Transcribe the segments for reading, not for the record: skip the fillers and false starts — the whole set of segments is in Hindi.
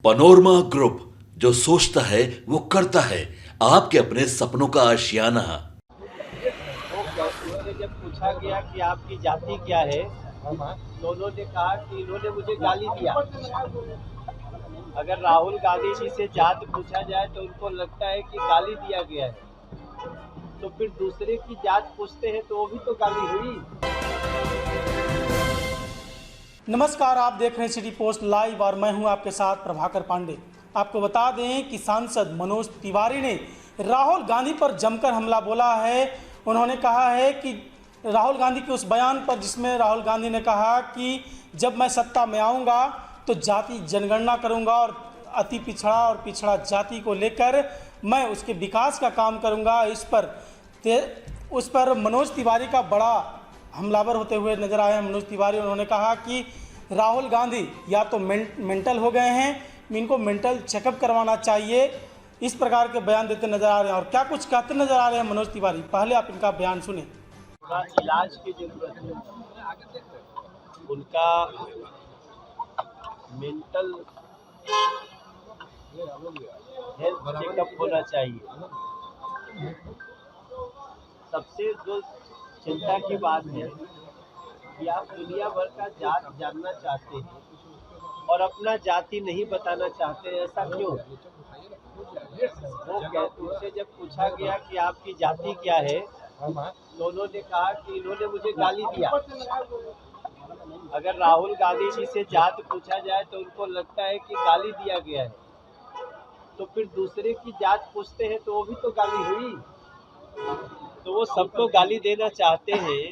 पनोरमा ग्रुप, जो सोचता है वो करता है। आपके अपने सपनों का आशियाना। उससे जब पूछा गया कि आपकी जाति क्या है, तो उन्होंने कहा कि इन्होंने मुझे गाली दिया। अगर राहुल गांधी जी से जात पूछा जाए तो उनको लगता है कि गाली दिया गया है, तो फिर दूसरे की जात पूछते हैं तो वो भी तो गाली हुई। नमस्कार, आप देख रहे हैं सिटी पोस्ट लाइव और मैं हूं आपके साथ प्रभाकर पांडे। आपको बता दें कि सांसद मनोज तिवारी ने राहुल गांधी पर जमकर हमला बोला है। उन्होंने कहा है कि राहुल गांधी के उस बयान पर जिसमें राहुल गांधी ने कहा कि जब मैं सत्ता में आऊंगा तो जाति जनगणना करूंगा और अति पिछड़ा और पिछड़ा जाति को लेकर मैं उसके विकास का काम करूंगा। उस पर मनोज तिवारी का बड़ा हमलावर होते हुए नजर आए हैं मनोज तिवारी। उन्होंने कहा कि राहुल गांधी या तो मेंटल हो गए हैं, इनको मेंटल चेकअप करवाना चाहिए। इस प्रकार के बयान देते नजर आ रहे हैं। और क्या कुछ कहते नजर आ रहे हैं मनोज तिवारी, पहले आप इनका बयान सुने। इलाज की जरूरत है, उनका मेंटल हेल्थ चेकअप होना चाहिए। सबसे जो चिंता की बात है कि आप दुनिया भर का जात जानना चाहते हैं और अपना जाति नहीं बताना चाहते, ऐसा क्यों? वो कहते, उससे जब पूछा गया कि आपकी जाति क्या है, तो उन्होंने कहा कि इन्होंने मुझे गाली दिया। अगर राहुल गांधी जी से जात पूछा जाए तो उनको लगता है कि गाली दिया गया है, तो फिर दूसरे की जात पूछते हैं तो वो भी तो गाली हुई। तो वो सबको गाली देना चाहते हैं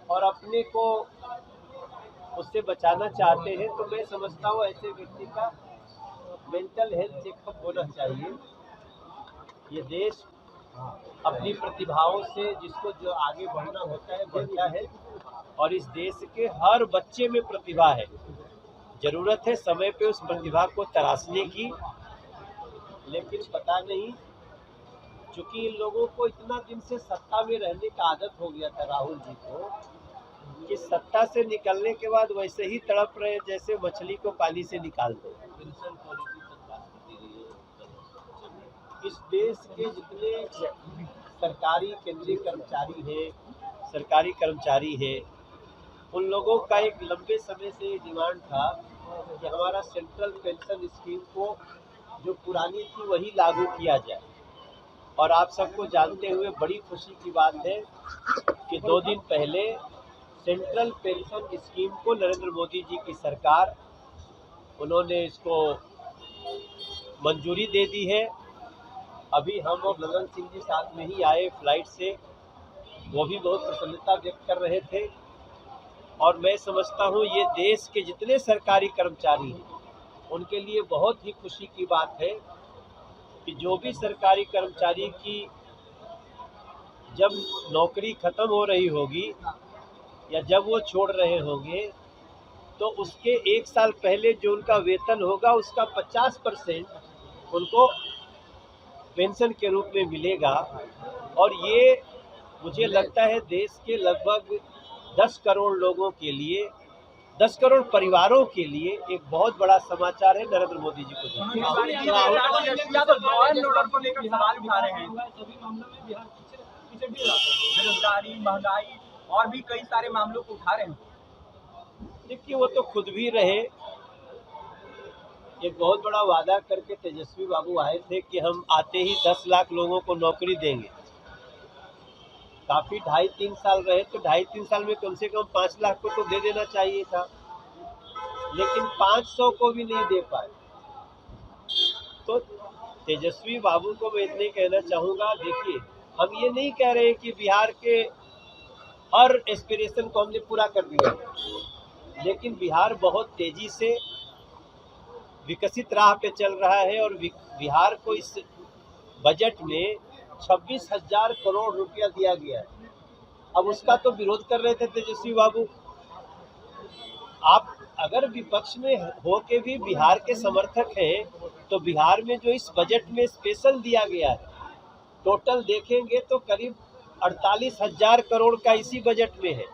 और अपने को उससे बचाना चाहते हैं। तो मैं समझता हूँ ऐसे व्यक्ति का मेंटल हेल्थ चेकअप होना चाहिए। ये देश अपनी प्रतिभाओं से जिसको जो आगे बढ़ना होता है बढ़ता है, और इस देश के हर बच्चे में प्रतिभा है। जरूरत है समय पे उस प्रतिभा को तराशने की, लेकिन पता नहीं, चूंकि इन लोगों को इतना दिन से सत्ता में रहने का आदत हो गया था राहुल जी को, कि सत्ता से निकलने के बाद वैसे ही तड़प रहे जैसे मछली को पानी से निकाल दो। इस देश के जितने सरकारी केंद्रीय कर्मचारी हैं, सरकारी कर्मचारी हैं, उन लोगों का एक लंबे समय से डिमांड था कि हमारा सेंट्रल पेंशन स्कीम को जो पुरानी थी वही लागू किया जाए। और आप सबको जानते हुए बड़ी खुशी की बात है कि 2 दिन पहले सेंट्रल पेंशन स्कीम को नरेंद्र मोदी जी की सरकार, उन्होंने इसको मंजूरी दे दी है। अभी हम और ललन सिंह जी साथ में ही आए फ्लाइट से, वो भी बहुत प्रसन्नता व्यक्त कर रहे थे। और मैं समझता हूँ ये देश के जितने सरकारी कर्मचारी हैं उनके लिए बहुत ही खुशी की बात है कि जो भी सरकारी कर्मचारी की जब नौकरी खत्म हो रही होगी या जब वो छोड़ रहे होंगे, तो उसके 1 साल पहले जो उनका वेतन होगा उसका 50% उनको पेंशन के रूप में मिलेगा। और ये मुझे लगता है देश के लगभग 10 करोड़ लोगों के लिए, 10 करोड़ परिवारों के लिए एक बहुत बड़ा समाचार है नरेंद्र मोदी जी को। बेरोजगारी, महंगाई और भी कई सारे मामलों को उठा रहे हैं। देखिए, वो तो खुद भी रहे, एक बहुत बड़ा वादा करके तेजस्वी बाबू आए थे कि हम आते ही 10 लाख लोगों को नौकरी देंगे। काफी 2.5-3 साल रहे, तो 2.5-3 साल में कम से कम 5 लाख को तो दे देना चाहिए था, लेकिन 500 को भी नहीं दे पाए। तो तेजस्वी बाबू को मैं इतने कहना चाहूँगा, देखिए हम ये नहीं कह रहे कि बिहार के हर एस्पिरेशन को हमने पूरा कर दिया, लेकिन बिहार बहुत तेजी से विकसित राह पे चल रहा है। और बिहार को इस बजट में 26,000 करोड़ रुपया दिया गया है। अब उसका तो विरोध कर रहे थे तेजस्वी बाबू। आप अगर विपक्ष में हो के भी बिहार के समर्थक हैं, तो बिहार में जो इस बजट में स्पेशल दिया गया है, टोटल देखेंगे तो करीब 48,000 करोड़ का इसी बजट में है।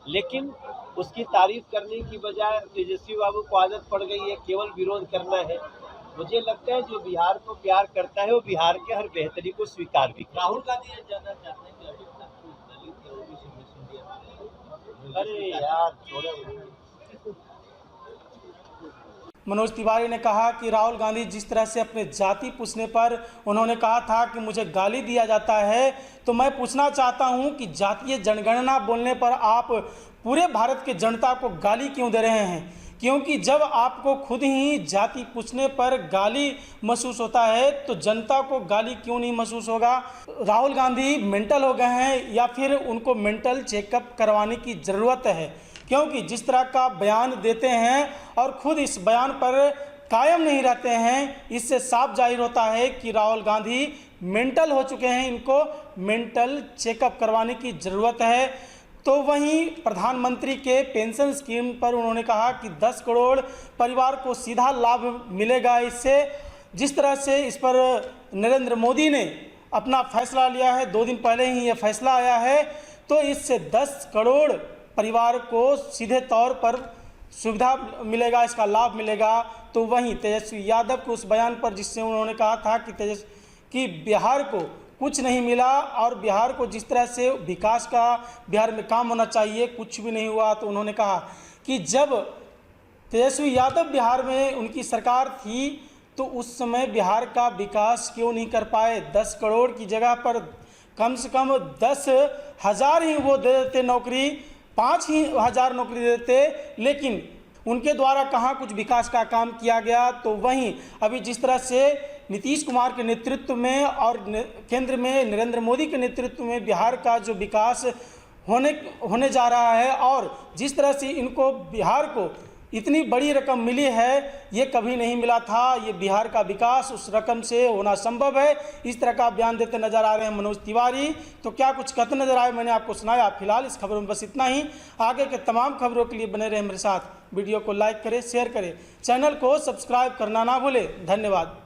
लेकिन उसकी तारीफ करने की बजाय तेजस्वी बाबू को आदत पड़ गई है केवल विरोध करना है। मुझे लगता है जो बिहार को प्यार करता है वो बिहार के हर बेहतरी को स्वीकार भी करता है। राहुल गांधी ये जानना चाहते हैं कि अभी तक कुछ दलित या ओबीसी मिशन इंडिया अरे यार छोड़ो। मनोज तिवारी ने कहा कि राहुल गांधी जिस तरह से अपने जाति पूछने पर उन्होंने कहा था कि मुझे गाली दिया जाता है, तो मैं पूछना चाहता हूं कि जातीय जनगणना बोलने पर आप पूरे भारत के जनता को गाली क्यों दे रहे हैं? क्योंकि जब आपको खुद ही जाति पूछने पर गाली महसूस होता है तो जनता को गाली क्यों नहीं महसूस होगा? राहुल गांधी मेंटल हो गए हैं या फिर उनको मेंटल चेकअप करवाने की ज़रूरत है? क्योंकि जिस तरह का बयान देते हैं और खुद इस बयान पर कायम नहीं रहते हैं, इससे साफ जाहिर होता है कि राहुल गांधी मेंटल हो चुके हैं। इनको मेंटल चेकअप करवाने की ज़रूरत है। तो वहीं प्रधानमंत्री के पेंशन स्कीम पर उन्होंने कहा कि 10 करोड़ परिवार को सीधा लाभ मिलेगा इससे। जिस तरह से इस पर नरेंद्र मोदी ने अपना फैसला लिया है, 2 दिन पहले ही ये फैसला आया है, तो इससे 10 करोड़ परिवार को सीधे तौर पर सुविधा मिलेगा, इसका लाभ मिलेगा। तो वहीं तेजस्वी यादव के उस बयान पर जिससे उन्होंने कहा था कि बिहार को कुछ नहीं मिला और बिहार को जिस तरह से विकास का बिहार में काम होना चाहिए कुछ भी नहीं हुआ, तो उन्होंने कहा कि जब तेजस्वी यादव बिहार में उनकी सरकार थी तो उस समय बिहार का विकास क्यों नहीं कर पाए? 10 करोड़ की जगह पर कम से कम 10,000 ही वो दे देते नौकरी, 5,000 नौकरी दे देते, लेकिन उनके द्वारा कहाँ कुछ विकास का काम किया गया। तो वहीं अभी जिस तरह से नीतीश कुमार के नेतृत्व में और केंद्र में नरेंद्र मोदी के नेतृत्व में बिहार का जो विकास होने जा रहा है और जिस तरह से इनको बिहार को इतनी बड़ी रकम मिली है, ये कभी नहीं मिला था। ये बिहार का विकास उस रकम से होना संभव है। इस तरह का बयान देते नजर आ रहे हैं मनोज तिवारी। तो क्या कुछ कहते नजर आए, मैंने आपको सुनाया। फिलहाल इस खबरों में बस इतना ही। आगे के तमाम खबरों के लिए बने रहे मेरे साथ। वीडियो को लाइक करें, शेयर करें, चैनल को सब्सक्राइब करना ना भूलें। धन्यवाद।